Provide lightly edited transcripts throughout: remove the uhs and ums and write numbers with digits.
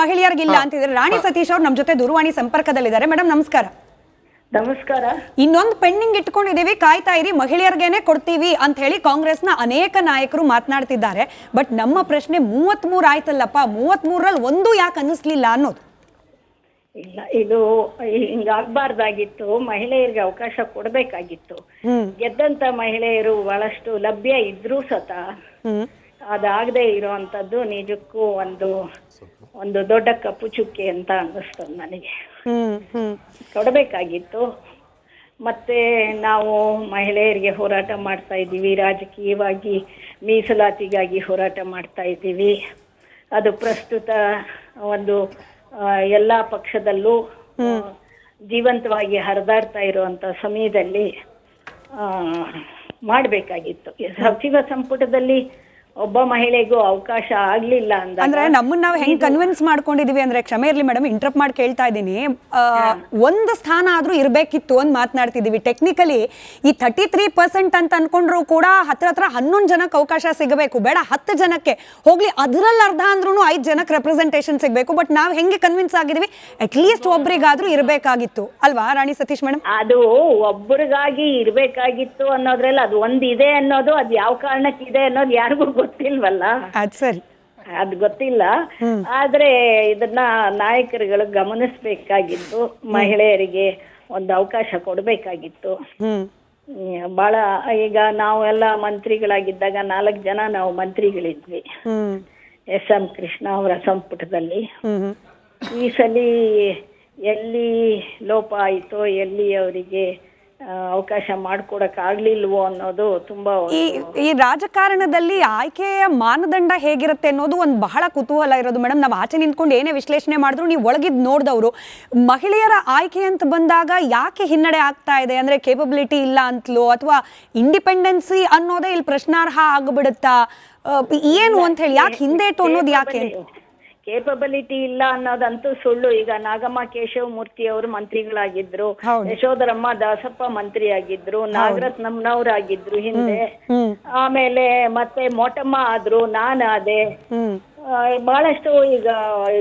ಮಹಿಳೆಯರಿಗಿಲ್ಲ ಅಂತಿದ್ರೆ ರಾಣಿ ಸತೀಶ್ ಅವರು ನಮ್ಮ ಜೊತೆ ದೂರವಾಣಿ ಸಂಪರ್ಕದಲ್ಲಿದ್ದಾರೆ. ಮೇಡಮ್ ನಮಸ್ಕಾರ. ನಮಸ್ಕಾರ. ಇನ್ನೊಂದು ಪೆಂಡಿಂಗ್ ಇಟ್ಕೊಂಡಿದೀವಿ, ಕಾಯ್ತಾ ಇರಿ, ಮಹಿಳೆಯರಿಗೇನೆ ಕೊಡ್ತೀವಿ ಅಂತ ಹೇಳಿ ಕಾಂಗ್ರೆಸ್ನ ಅನೇಕ ನಾಯಕರು ಮಾತನಾಡ್ತಿದ್ದಾರೆ. ಬಟ್ ನಮ್ಮ ಪ್ರಶ್ನೆ 33 ಆಯ್ತಲ್ಲಪ್ಪ, 33ರಲ್ಲಿ ಒಂದು ಯಾಕೆ ಅನ್ನಿಸ್ಲಿಲ್ಲ ಅನ್ನೋದು. ಇಲ್ಲ, ಇದು ಹಿಂಗಾಗಬಾರ್ದಾಗಿತ್ತು. ಮಹಿಳೆಯರಿಗೆ ಅವಕಾಶ ಕೊಡಬೇಕಾಗಿತ್ತು. ಗೆದ್ದಂತ ಮಹಿಳೆಯರು ಬಹಳಷ್ಟು ಲಭ್ಯ ಇದ್ರೂ ಸತ ಅದಾಗದೆ ಇರುವಂತದ್ದು ನಿಜಕ್ಕೂ ಒಂದು ದೊಡ್ಡ ಕಪ್ಪು ಚುಕ್ಕೆ ಅಂತ ಅನ್ನಿಸ್ತದೆ ನನಗೆ. ಕೊಡಬೇಕಾಗಿತ್ತು. ಮತ್ತೆ ನಾವು ಮಹಿಳೆಯರಿಗೆ ಹೋರಾಟ ಮಾಡ್ತಾ ಇದ್ದೀವಿ, ರಾಜಕೀಯವಾಗಿ ಮೀಸಲಾತಿಗಾಗಿ ಹೋರಾಟ ಮಾಡ್ತಾ ಇದ್ದೀವಿ. ಅದು ಪ್ರಸ್ತುತ ಎಲ್ಲ ಪಕ್ಷದಲ್ಲೂ ಜೀವಂತವಾಗಿ ಹರಿದಾಡ್ತಾ ಇರುವಂತ ಸಮಯದಲ್ಲಿ ಮಾಡಬೇಕಾಗಿತ್ತು. ಸಚಿವ ಸಂಪುಟದಲ್ಲಿ ಒಬ್ಬ ಮಹಿಳೆಗೂ ಅವಕಾಶ ಆಗ್ಲಿಲ್ಲ ಅಂದ್ರೆ ನಮ್ಮನ್ನ ನಾವು ಹೆಂಗ್ ಕನ್ವಿನ್ಸ್ ಮಾಡ್ಕೊಂಡಿದೀವಿ ಅಂದ್ರೆ, ಕ್ಷಮೆ ಇರ್ಲಿ ಮೇಡಮ್, ಇಂಟರಪ್ಟ್ ಮಾಡಿ ಕೇಳ್ತಾ ಇದ್ದೀನಿ, ಒಂದು ಸ್ಥಾನ ಆದ್ರೂ ಇರ್ಬೇಕಿತ್ತು ಅಂತ ಮಾತನಾಡ್ತಿದೀವಿ. ಟೆಕ್ನಿಕಲಿ ಈ 33% ಅಂತ ಅನ್ಕೊಂಡ್ರು ಕೂಡ ಹತ್ರ 11 ಜನಕ್ಕೆ ಅವಕಾಶ ಸಿಗಬೇಕು, ಬೇಡ 10 ಜನಕ್ಕೆ ಹೋಗ್ಲಿ, ಅದ್ರಲ್ಲಿ ಅರ್ಧ ಅಂದ್ರೂ 5 ಜನಕ್ಕೆ ರೆಪ್ರೆಸೆಂಟೇಷನ್ ಸಿಗಬೇಕು. ಬಟ್ ನಾವ್ ಹೆಂಗೆ ಕನ್ವಿನ್ಸ್ ಆಗಿದೀವಿ, ಅಟ್ ಲೀಸ್ಟ್ ಒಬ್ರಿಗಾದ್ರೂ ಇರ್ಬೇಕಾಗಿತ್ತು ಅಲ್ವಾ ರಾಣಿ ಸತೀಶ್ ಮೇಡಮ್? ಅದು ಒಬ್ಬರಿಗಾಗಿ ಇರ್ಬೇಕಾಗಿತ್ತು ಅನ್ನೋದ್ರಲ್ಲಿ ಅದು ಒಂದಿದೆ ಅನ್ನೋದು, ಅದು ಯಾವ ಕಾರಣಕ್ಕೆ ಇದೆ ಅನ್ನೋದು ಯಾರಿಗೂ ಗೊತ್ತಿಲ್ವಲ್ಲ. ಸರಿ, ಅದು ಗೊತ್ತಿಲ್ಲ. ಆದ್ರೆ ಇದನ್ನ ನಾಯಕರುಗಳು ಗಮನಿಸಬೇಕಾಗಿತ್ತು. ಮಹಿಳೆಯರಿಗೆ ಒಂದು ಅವಕಾಶ ಕೊಡಬೇಕಾಗಿತ್ತು. ಬಹಳ ಈಗ ನಾವೆಲ್ಲ ಮಂತ್ರಿಗಳಾಗಿದ್ದಾಗ 4 ಜನ ನಾವು ಮಂತ್ರಿಗಳಿದ್ವಿ ಎಸ್.ಎಂ. ಕೃಷ್ಣ ಅವರ ಸಂಪುಟದಲ್ಲಿ. ಈ ಸಲ ಎಲ್ಲಿ ಲೋಪ ಆಯಿತೋ, ಎಲ್ಲಿ ಅವರಿಗೆ ಅವಕಾಶ ಮಾಡ್ಕೊಡಕ್ ಆಗ್ಲಿಲ್ವೋ ಅನ್ನೋದು ತುಂಬಾ. ಈ ರಾಜಕಾರಣದಲ್ಲಿ ಆಯ್ಕೆಯ ಮಾನದಂಡ ಹೇಗಿರುತ್ತೆ ಅನ್ನೋದು ಒಂದು ಬಹಳ ಕುತೂಹಲ ಇರೋದು ಮೇಡಮ್. ನಾವು ಆಚೆ ನಿಂತ್ಕೊಂಡು ಏನೇ ವಿಶ್ಲೇಷಣೆ ಮಾಡಿದ್ರು, ನೀವು ಒಳಗಿದ್ ನೋಡಿದವರು, ಮಹಿಳೆಯರ ಆಯ್ಕೆ ಅಂತ ಬಂದಾಗ ಯಾಕೆ ಹಿನ್ನಡೆ ಆಗ್ತಾ ಇದೆ ಅಂದ್ರೆ, ಕೇಪಬಿಲಿಟಿ ಇಲ್ಲ ಅಂತಲೋ ಅಥವಾ ಇಂಡಿಪೆಂಡೆನ್ಸಿ ಅನ್ನೋದೇ ಇಲ್ಲಿ ಪ್ರಶ್ನಾರ್ಹ ಆಗ್ಬಿಡುತ್ತಾ, ಏನು ಅಂತ ಹೇಳಿ ಯಾಕೆ ಹಿಂದೇಟು ಅನ್ನೋದು ಯಾಕೆ? ಕೇಪಬಿಲಿಟಿ ಇಲ್ಲ ಅನ್ನೋದಂತೂ ಸುಳ್ಳು. ಈಗ ನಾಗಮ್ಮ ಕೇಶವಮೂರ್ತಿ ಅವರು ಮಂತ್ರಿಗಳಾಗಿದ್ರು, ಯಶೋಧರಮ್ಮ ದಾಸಪ್ಪ ಮಂತ್ರಿ ಆಗಿದ್ರು, ನಾಗರತ್ನಮ್ಮನವರಾಗಿದ್ರು ಹಿಂದೆ, ಆಮೇಲೆ ಮತ್ತೆ ಮೋಟಮ್ಮ ಆದ್ರು, ನಾನಾದೆ, ಬಹಳಷ್ಟು ಈಗ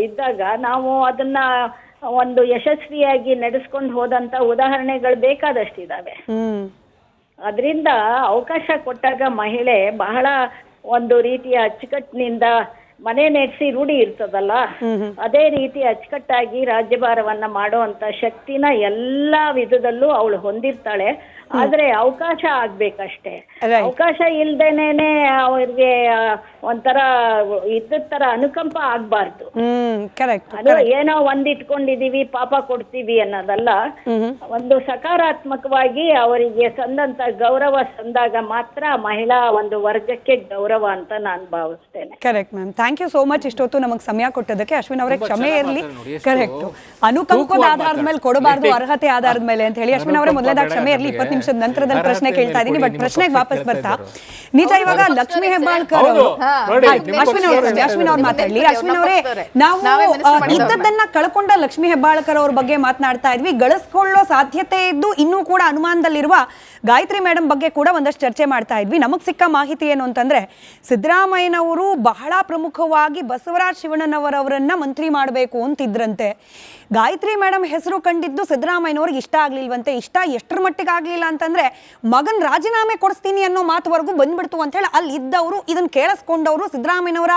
ಇದ್ದಾಗ ನಾವು ಅದನ್ನ ಒಂದು ಯಶಸ್ವಿಯಾಗಿ ನಡೆಸ್ಕೊಂಡು ಹೋದಂತ ಉದಾಹರಣೆಗಳು ಬೇಕಾದಷ್ಟಿದಾವೆ. ಅದರಿಂದ ಅವಕಾಶ ಕೊಟ್ಟಾಗ ಮಹಿಳೆ ಬಹಳ ಒಂದು ರೀತಿಯ ಅಚ್ಚುಕಟ್ಟಿನಿಂದ ಮನೆ ನೆಡ್ಸಿ ರೂಢಿ ಇರ್ತದಲ್ಲ, ಅದೇ ರೀತಿ ಅಚ್ಚುಕಟ್ಟಾಗಿ ರಾಜ್ಯಭಾರವನ್ನ ಮಾಡುವಂತ ಶಕ್ತಿನ ಎಲ್ಲಾ ವಿಧದಲ್ಲೂ ಅವಳು ಹೊಂದಿರ್ತಾಳೆ. ಆದ್ರೆ ಅವಕಾಶ ಆಗ್ಬೇಕಷ್ಟೇ. ಅವಕಾಶ ಇಲ್ದೇನೆ ಅವ್ರಿಗೆ ಒಂಥರ ಇದ್ದ ತರ ಅನುಕಂಪ ಆಗ್ಬಾರ್ದು. ಅದು ಏನೋ ಇಟ್ಕೊಂಡಿದೀವಿ ಪಾಪ ಕೊಡ್ತೀವಿ ಅನ್ನೋದಲ್ಲ. ಒಂದು ಸಕಾರಾತ್ಮಕವಾಗಿ ಅವರಿಗೆ ಸಂದಂತ ಗೌರವ ಸಂದಾಗ ಮಾತ್ರ ಮಹಿಳಾ ಒಂದು ವರ್ಗಕ್ಕೆ ಗೌರವ ಅಂತ ನಾನು ಭಾವಿಸ್ತೇನೆ. Correct ma'am, thank you so much. ಇಷ್ಟೊತ್ತು ನಮಗೆ ಸಮಯ ಕೊಟ್ಟದಕ್ಕೆ. ಅಶ್ವಿನ್ ಅವರೇ ಕ್ಷಮೆ ಇರಲಿ. ಕರೆಕ್ಟ್, ಅನುಕಂಪದ ಆಧಾರದ ಮೇಲೆ ಕೊಡಬಾರ್ದು, ಅರ್ಹತೆ ಆಧಾರದ ಮೇಲೆ ಅಂತ ಹೇಳಿ. ಅಶ್ವಿನ್ ಅವರೇ ಮೊದಲೇದಾಗಿ ಕ್ಷಮೆ ಇರಲಿ. 20 ನಿಮಿಷದ ನಂತರದಲ್ಲಿ ಪ್ರಶ್ನೆ ಕೇಳ್ತಾ ಇದ್ದೀನಿ. ಬಟ್ ಪ್ರಶ್ನೆಗೆ ವಾಪಸ್ ಬರ್ತಾ, ನಿಜ ಇವಾಗ ಲಕ್ಷ್ಮೀ ಹೆಬ್ಬಾಳ್ಕರ್ ಅವರು, ಅಶ್ವಿನ್ ಅವ್ರು ಮಾತಾಡ್ಲಿ. ಅಶ್ವಿನ್ ಅವರೇ, ನಾವು ಇದ್ದದನ್ನ ಕಳ್ಕೊಂಡ ಲಕ್ಷ್ಮೀ ಹೆಬ್ಬಾಳ್ಕರ್ ಅವ್ರ ಬಗ್ಗೆ ಮಾತನಾಡ್ತಾ ಇದ್ವಿ. ಗಳಿಸ್ಕೊಳ್ಳೋ ಸಾಧ್ಯತೆ ಇದ್ದು ಇನ್ನೂ ಕೂಡ ಅನುಮಾನದಲ್ಲಿರುವ ಗಾಯತ್ರಿ ಮೇಡಮ್ ಬಗ್ಗೆ ಕೂಡ ಒಂದಷ್ಟು ಚರ್ಚೆ ಮಾಡ್ತಾ ಇದ್ವಿ. ನಮಗ್ ಸಿಕ್ಕ ಮಾಹಿತಿ ಏನು ಅಂತಂದ್ರೆ, ಸಿದ್ದರಾಮಯ್ಯನವರು ಬಹಳ ಪ್ರಮುಖವಾಗಿ ಬಸವರಾಜ್ ಶಿವಣ್ಣನವರವರನ್ನ ಮಂತ್ರಿ ಮಾಡಬೇಕು ಅಂತಿದ್ರಂತೆ. ಗಾಯತ್ರಿ ಮೇಡಮ್ ಹೆಸರು ಕಂಡಿದ್ದು ಸಿದ್ದರಾಮಯ್ಯನವ್ರಿಗೆ ಇಷ್ಟ ಆಗ್ಲಿಲ್ವಂತೆ. ಇಷ್ಟ ಎಷ್ಟರ ಮಟ್ಟಿಗೆ ಆಗ್ಲಿಲ್ಲ ಅಂತಂದ್ರೆ, ಮಗನ್ ರಾಜೀನಾಮೆ ಕೊಡಿಸ್ತೀನಿ ಅನ್ನೋ ಮಾತುವರೆಗೂ ಬಂದ್ಬಿಡ್ತು ಅಂತ ಹೇಳಿ ಅಲ್ಲಿ ಇದ್ದವರು, ಇದನ್ನ ಕೇಳಿಸ್ಕೊಂಡವರು, ಸಿದ್ದರಾಮಯ್ಯನವರ